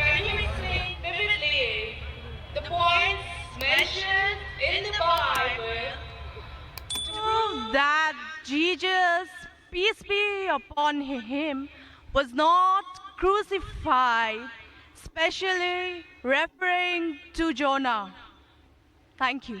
Can you explain vividly the points mentioned in the Bible to prove that Jesus, peace be upon him, was not crucified, especially referring to Jonah? Thank you.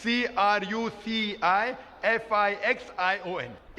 CRUCIFIXION।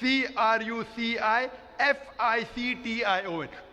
CRUCIFICTION,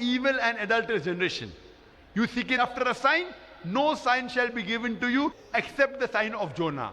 evil and adulterous generation, you seek after a sign, no sign shall be given to you except the sign of Jonah।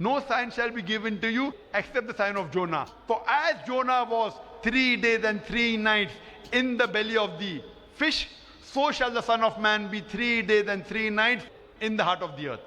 No sign shall be given to you except the sign of Jonah. For as Jonah was 3 days and 3 nights in the belly of the fish, so shall the Son of Man be 3 days and 3 nights in the heart of the earth।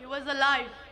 He was alive.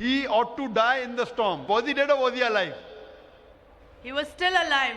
He ought to die in the storm. Was he dead or was he alive? He was still alive.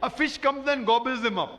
A fish comes and gobbles them up.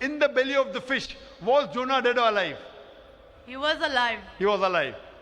In the belly of the fish, was Jonah dead or alive? He was alive. He was alive.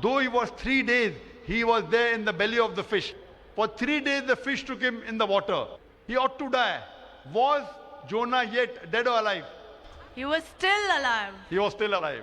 though he was 3 days, he was there in the belly of the fish. For 3 days the fish took him in the water. He ought to die. Was Jonah yet dead or alive? He was still alive. He was still alive.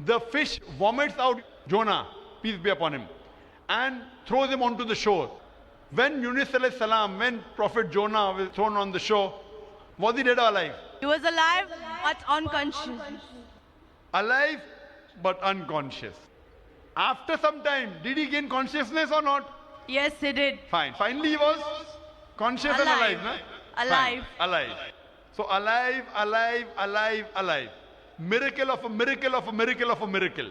The fish vomits out Jonah, peace be upon him, and throws him onto the shore. When Yunus alayhi salam, when Prophet Jonah was thrown on the shore, was he dead or alive? He was alive but unconscious. Alive but unconscious. After some time, did he gain consciousness or not? Yes, he did. Fine. Finally he was conscious and alive, Alive. na? Alive. Fine. Alive. So alive, alive, alive, alive. Miracle of a miracle of a miracle of a miracle.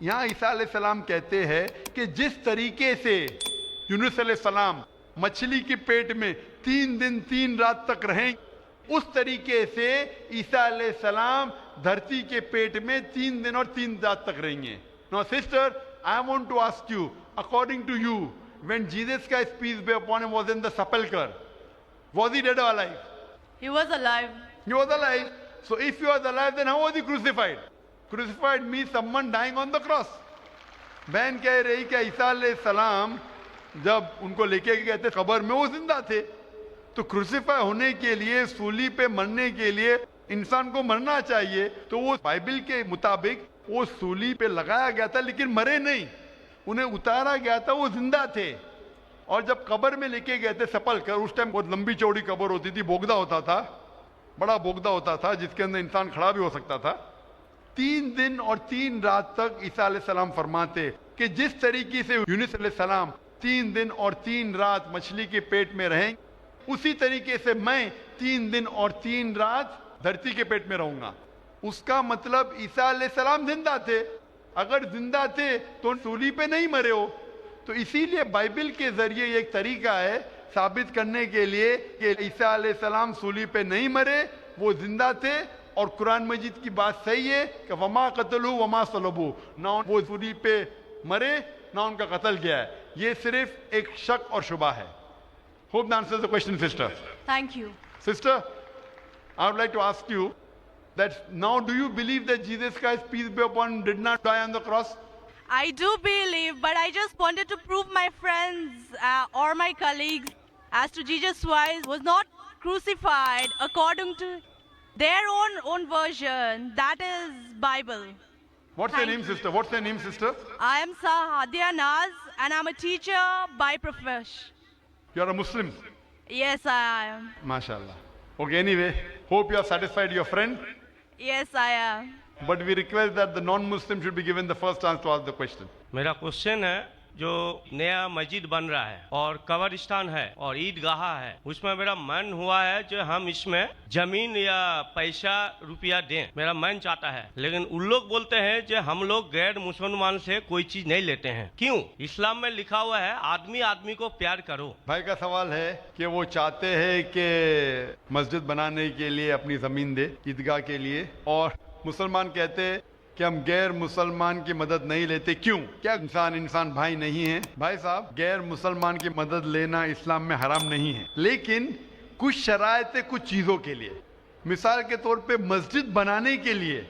یہاں عیسیٰ علیہ السلام کہتے ہیں کہ جس طریقے سے یونس علیہ السلام مچھلی کے پیٹ میں 3 دن 3 رات تک رہیں، اس طریقے سے عیسیٰ علیہ السلام دھرتی کے پیٹ میں 3 دن اور 3 رات تک رہیں گے. Now sister, I want to ask you, according to you, when Jesus Christ, peace be upon him, was in the sepulchre, was he dead or alive? He was alive. He was alive. So if he was alive, then how was he crucified? Crucified means someone dying on the cross. بہن کہہ رہی کہ عیسیٰ علیہ السلام جب ان کو لے کے گئے تھے قبر میں، وہ زندہ تھے. تو کروسیفائی ہونے کے لیے، سولی پہ مرنے کے لیے انسان کو مرنا چاہیے. تو وہ بائبل کے مطابق وہ سولی پہ لگایا گیا تھا لیکن مرے نہیں، انہیں اتارا گیا تھا، وہ زندہ تھے. اور جب قبر میں لے کے گئے تھے سپلکر، اس ٹائم بہت لمبی چوڑی قبر ہوتی تھی، بوگدا ہوتا تھا، بڑا بوگدا ہوتا تھا جس کے اندر انسان کھڑا بھی ہو سکتا تھا. 3 دن اور 3 رات تک عیسیٰ علیہ السلام فرماتے کہ جس طریقے سے یونس علیہ السلام 3 دن اور 3 رات مچھلی کے پیٹ میں رہیں، اسی طریقے سے میں 3 دن اور 3 رات دھرتی کے پیٹ میں رہوں گا. اس کا مطلب عیسیٰ علیہ السلام زندہ تھے. اگر زندہ تھے تو سولی پہ نہیں مرے ہو. تو اسی لیے بائبل کے ذریعے یہ ایک طریقہ ہے ثابت کرنے کے لیے کہ عیسیٰ علیہ السلام سولی پہ نہیں مرے، وہ زندہ تھے. اور قرآن مجید کی بات صحیح ہے کہ وما قتلوا وما صلبوا، نہ وہ سولی پہ مرے نہ ان کا قتل کیا ہے. یہ صرف ایک شک اور شبہ ہے. Hope that answers the question, sister. Thank you. Sister, I would like to ask you that now do you believe that Jesus Christ, peace be upon him, did not die on the cross? I do believe, but I just wanted to prove my friends or my colleagues as to Jesus Christ was not crucified according to their own version. That is Bible. What's your name, sister? What's your name, sister? I am Sahadia Naz and I'm a teacher by profession. You are a Muslim. Yes, I am. MashaAllah. Okay, anyway, hope you are satisfied, your friend. Yes, I am. But we request that the non-Muslim should be given the first chance to ask the question. میرا question ہے، جو نیا مسجد بن رہا ہے اور قبرستان ہے اور عیدگاہ ہے، اس میں میرا من ہوا ہے جو ہم اس میں زمین یا پیسہ روپیہ دیں. میرا من چاہتا ہے، لیکن ان لوگ بولتے ہیں کہ ہم لوگ غیر مسلمان سے کوئی چیز نہیں لیتے ہیں. کیوں؟ اسلام میں لکھا ہوا ہے آدمی آدمی کو پیار کرو. بھائی کا سوال ہے کہ وہ چاہتے ہیں کہ مسجد بنانے کے لیے اپنی زمین دے عیدگاہ کے لیے، اور مسلمان کہتے ہیں کہ ہم غیر مسلمان کی مدد نہیں لیتے. کیوں؟ کیا انسان بھائی نہیں ہے؟ بھائی صاحب، غیر مسلمان کی مدد لینا اسلام میں حرام نہیں ہے، لیکن کچھ شرائط ہے کچھ چیزوں کے لیے. مثال کے طور پہ مسجد بنانے کے لیے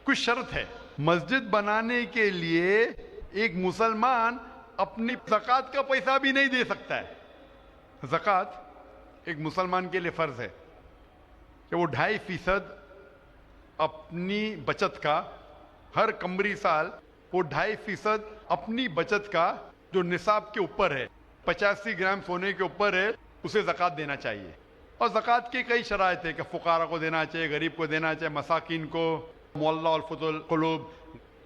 کچھ شرط ہے. مسجد بنانے کے لیے ایک مسلمان اپنی زکوٰۃ کا پیسہ بھی نہیں دے سکتا ہے. زکوٰۃ ایک مسلمان کے لیے فرض ہے کہ وہ 2.5% اپنی بچت کا، ہر قمری سال وہ 2.5% اپنی بچت کا جو نصاب کے اوپر ہے، 85 گرام سونے کے اوپر ہے، اسے زکوٰۃ دینا چاہیے. اور زکوٰۃ کی کئی شرائط ہے کہ فقراء کو دینا چاہیے، غریب کو دینا چاہیے، مساکین کو، معلّہ الفت القلوب،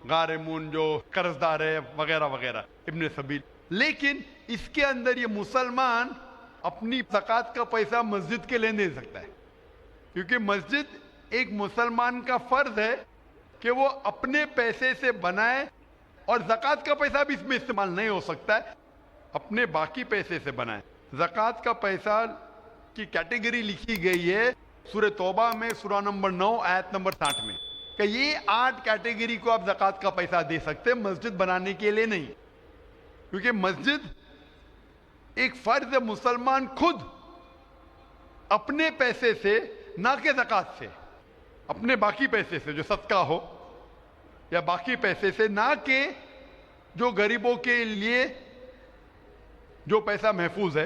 غارمون جو قرض دار ہے، وغیرہ وغیرہ، ابن سبیل. لیکن اس کے اندر یہ مسلمان اپنی زکوٰۃ کا پیسہ مسجد کے لیے دے سکتا ہے، کیونکہ مسجد ایک مسلمان کا فرض ہے کہ وہ اپنے پیسے سے بنائے، اور زکوٰۃ کا پیسہ بھی اس میں استعمال نہیں ہو سکتا ہے، اپنے باقی پیسے سے بنائے. زکوٰۃ کا پیسہ کی کیٹیگری لکھی گئی ہے سورہ توبہ میں، سورہ نمبر 9 آیت نمبر 60 میں، کہ یہ 8 کیٹیگری کو آپ زکوٰۃ کا پیسہ دے سکتے، مسجد بنانے کے لیے نہیں. کیونکہ مسجد ایک فرض ہے، مسلمان خود اپنے پیسے سے، نہ کہ زکوٰۃ سے، اپنے باقی پیسے سے جو صدقہ ہو یا باقی پیسے سے، نہ کہ جو غریبوں کے لیے جو پیسہ محفوظ ہے،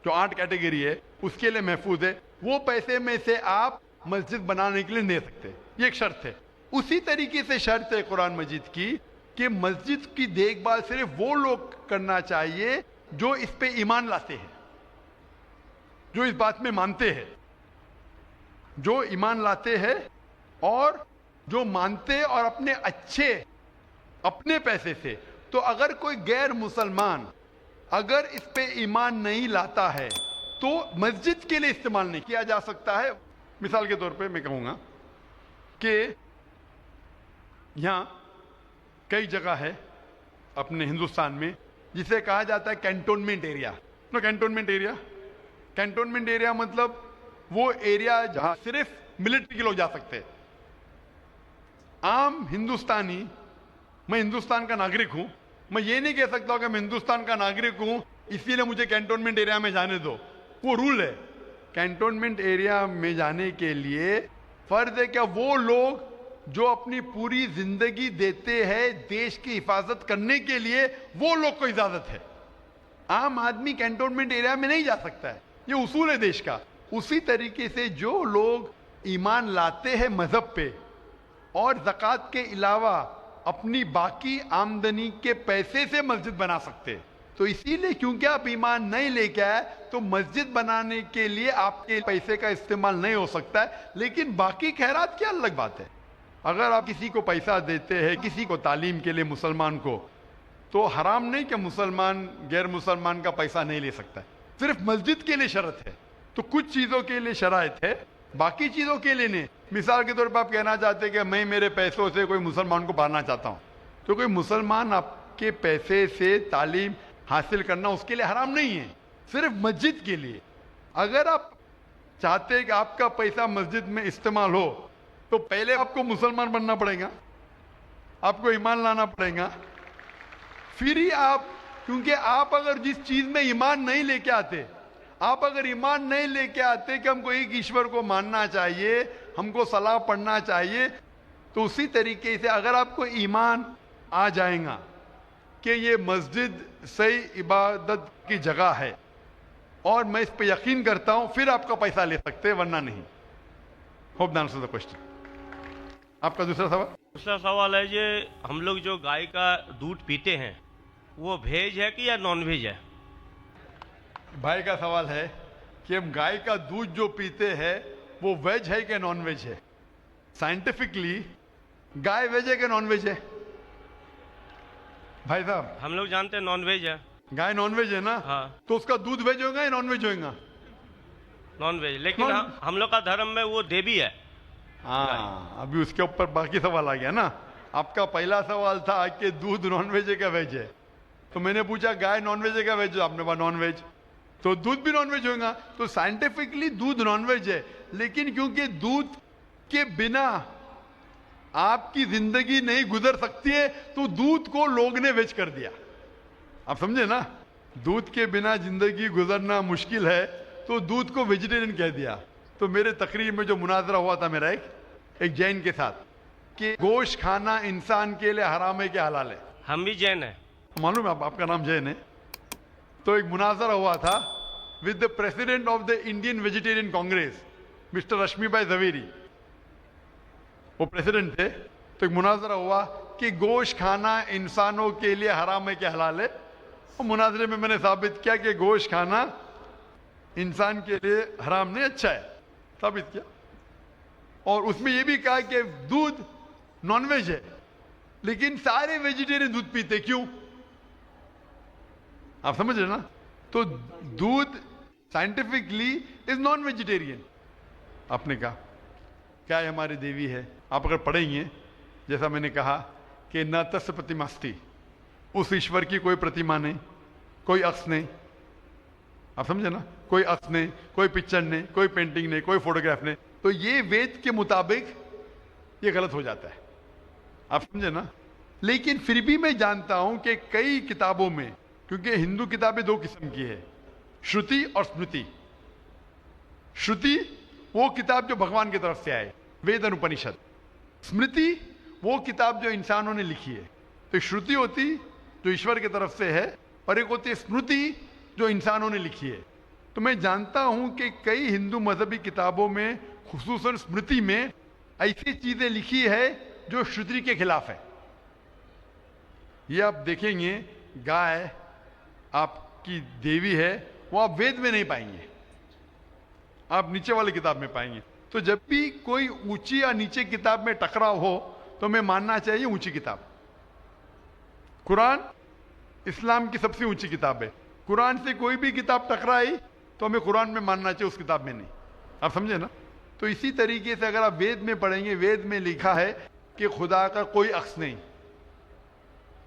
جو 8 کیٹیگری ہے اس کے لیے محفوظ ہے، وہ پیسے میں سے آپ مسجد بنانے کے لیے دے سکتے. یہ ایک شرط ہے. اسی طریقے سے شرط ہے قرآن مجید کی کہ مسجد کی دیکھ بھال صرف وہ لوگ کرنا چاہیے جو اس پہ ایمان لاتے ہیں، جو اس بات میں مانتے ہیں، جو ایمان لاتے ہیں اور جو مانتے اور اپنے پیسے سے. تو اگر کوئی غیر مسلمان اگر اس پہ ایمان نہیں لاتا ہے تو مسجد کے لیے استعمال نہیں کیا جا سکتا ہے. مثال کے طور پہ میں کہوں گا کہ یہاں کئی جگہ ہے اپنے ہندوستان میں جسے کہا جاتا ہے cantonment area. Cantonment area, cantonment area مطلب وہ ایریا جہاں صرف ملٹری کے لوگ جا سکتے ہیں. عام ہندوستانی، میں ہندوستان کا ناگرک ہوں، میں یہ نہیں کہہ سکتا کہ میں ہندوستان کا ناگرک ہوں اسی لیے مجھے کینٹونمنٹ ایریا میں جانے دو. وہ رول ہے. کینٹونمنٹ ایریا میں جانے کے لیے فرض ہے کہ وہ لوگ جو اپنی پوری زندگی دیتے ہیں دیش کی حفاظت کرنے کے لیے، وہ لوگ کو اجازت ہے. عام آدمی کینٹونمنٹ ایریا میں نہیں جا سکتا ہے، یہ اصول ہے دیش کا. اسی طریقے سے جو لوگ ایمان لاتے ہیں مذہب پہ اور زکوٰۃ کے علاوہ اپنی باقی آمدنی کے پیسے سے مسجد بنا سکتے، تو اسی لیے کیونکہ آپ ایمان نہیں لے کے آئے تو مسجد بنانے کے لیے آپ کے پیسے کا استعمال نہیں ہو سکتا ہے. لیکن باقی خیرات کی الگ بات ہے. اگر آپ کسی کو پیسہ دیتے ہیں، کسی کو تعلیم کے لیے مسلمان کو، تو حرام نہیں کہ مسلمان غیر مسلمان کا پیسہ نہیں لے سکتا ہے. صرف مسجد کے لیے شرط ہے. تو کچھ چیزوں کے لیے شرائط ہے، باقی چیزوں کے لیے نہیں. مثال کے طور پر آپ کہنا چاہتے ہیں کہ میں میرے پیسوں سے کوئی مسلمان کو پڑھانا چاہتا ہوں، تو کوئی مسلمان آپ کے پیسے سے تعلیم حاصل کرنا اس کے لیے حرام نہیں ہے، صرف مسجد کے لیے. اگر آپ چاہتے ہیں کہ آپ کا پیسہ مسجد میں استعمال ہو تو پہلے آپ کو مسلمان بننا پڑے گا، آپ کو ایمان لانا پڑے گا، پھر ہی آپ. کیونکہ آپ اگر جس چیز میں ایمان نہیں لے کے آتے، آپ اگر ایمان نہیں لے کے آتے کہ ہم کو ایک ایشور کو ماننا چاہیے، ہم کو صلاح پڑھنا چاہیے، تو اسی طریقے سے اگر آپ کو ایمان آ جائے گا کہ یہ مسجد صحیح عبادت کی جگہ ہے اور میں اس پہ یقین کرتا ہوں، پھر آپ کا پیسہ لے سکتے، ورنہ نہیں. ہوپ دان آنسر دی کوسچن. آپ کا دوسرا سوال. دوسرا سوال ہے یہ ہم لوگ جو گائے کا دودھ پیتے ہیں وہ ویج ہے کہ یا نان ویج ہے؟ بھائی کا سوال ہے کہ ہم گائے کا دودھ جو پیتے ہیں وہ ویج ہے کہ نان ویج ہے. سائنٹیفکلی گائے ویج ہے کہ نان ویج ہے؟ بھائی صاحب ہم لوگ جانتے ہیں نان ویج ہے. گائے نان ویج ہے نا؟ ہاں. تو اس کا دودھ ویج ہوگا یا نان ویج ہوگا؟ Non veg. لیکن ہم لوگ کا دھرم میں وہ دیوی ہے. ہاں، ابھی اس کے اوپر باقی سوال آ گیا نا. آپ کا پہلا سوال تھا کہ دودھ نان ویج ہے کیا ویج ہے، تو میں نے پوچھا گائے نان ویج ہے کیا ویج ہے، آپ نے کہا نان ویج، تو دودھ بھی نان ویج ہوگا. تو سائنٹیفکلی دودھ نان ویج ہے، لیکن کیونکہ دودھ کے بنا آپ کی زندگی نہیں گزر سکتی ہے تو دودھ کو لوگ نے ویج کر دیا. آپ سمجھے نا، دودھ کے بنا زندگی گزرنا مشکل ہے تو دودھ کو ویجیٹیرین کہہ دیا. تو میرے تقریر میں جو مناظرہ ہوا تھا میرا ایک جین کے ساتھ کہ گوشت کھانا انسان کے لیے حرام ہے کہ حلال ہے. ہم بھی جین ہیں. معلوم ہے آپ کا نام جین ہے. تو ایک مناظرہ ہوا تھا with the president of the Indian Vegetarian Congress mister Rashmi bhai Zaveri, وہ پریزیڈنٹ تھے. تو ایک مناظرہ ہوا کہ گوشت کھانا انسانوں کے لیے حرام ہے کہ حلال ہے. اور مناظرے میں نے ثابت کیا کہ گوشت کھانا انسان کے لیے حرام نہیں، اچھا ہے، ثابت کیا. اور اس میں یہ بھی کہا کہ دودھ نان ویج ہے، لیکن سارے ویجیٹیرین دودھ پیتے، کیوں؟ آپ سمجھ رہے نا. تو دودھ سائنٹیفکلی از نان ویجیٹیرین. آپ نے کہا کیا ہے ہماری دیوی ہے. آپ اگر پڑھیں گے جیسا میں نے کہا کہ نہ تس پرتیماستی، اس ایشور کی کوئی پرتیما نہیں، کوئی عکس نہیں. آپ سمجھے نا، کوئی عکس نہیں، کوئی پکچر نہیں، کوئی پینٹنگ نہیں، کوئی فوٹوگراف نہیں. تو یہ وید کے مطابق یہ غلط ہو جاتا ہے. آپ سمجھے نا. لیکن پھر بھی میں جانتا ہوں کہ کئی کتابوں میں، کیونکہ ہندو کتابیں دو قسم کی ہے، شروتی اور اسمرتی. شروتی وہ کتاب جو بھگوان کی طرف سے آئے، وید اور اپنشد. اسمرتی وہ کتاب جو انسانوں نے لکھی ہے. تو شروتی ہوتی جو ایشور کی طرف سے ہے، اور ایک ہوتی ہے اسمرتی جو انسانوں نے لکھی ہے. تو میں جانتا ہوں کہ کئی ہندو مذہبی کتابوں میں، خصوصاً اسمرتی میں، ایسی چیزیں لکھی ہے جو شروتی کے خلاف ہے. یہ آپ دیکھیں گے گائے آپ کی دیوی ہے، وہ آپ وید میں نہیں پائیں گے، آپ نیچے والی کتاب میں پائیں گے. تو جب بھی کوئی اونچی یا نیچے کتاب میں ٹکراؤ ہو تو ہمیں ماننا چاہیے اونچی کتاب. قرآن اسلام کی سب سے اونچی کتاب ہے. قرآن سے کوئی بھی کتاب ٹکرائی تو ہمیں قرآن میں ماننا چاہیے، اس کتاب میں نہیں. آپ سمجھے نا. تو اسی طریقے سے اگر آپ وید میں پڑھیں گے، وید میں لکھا ہے کہ خدا کا کوئی عکس نہیں،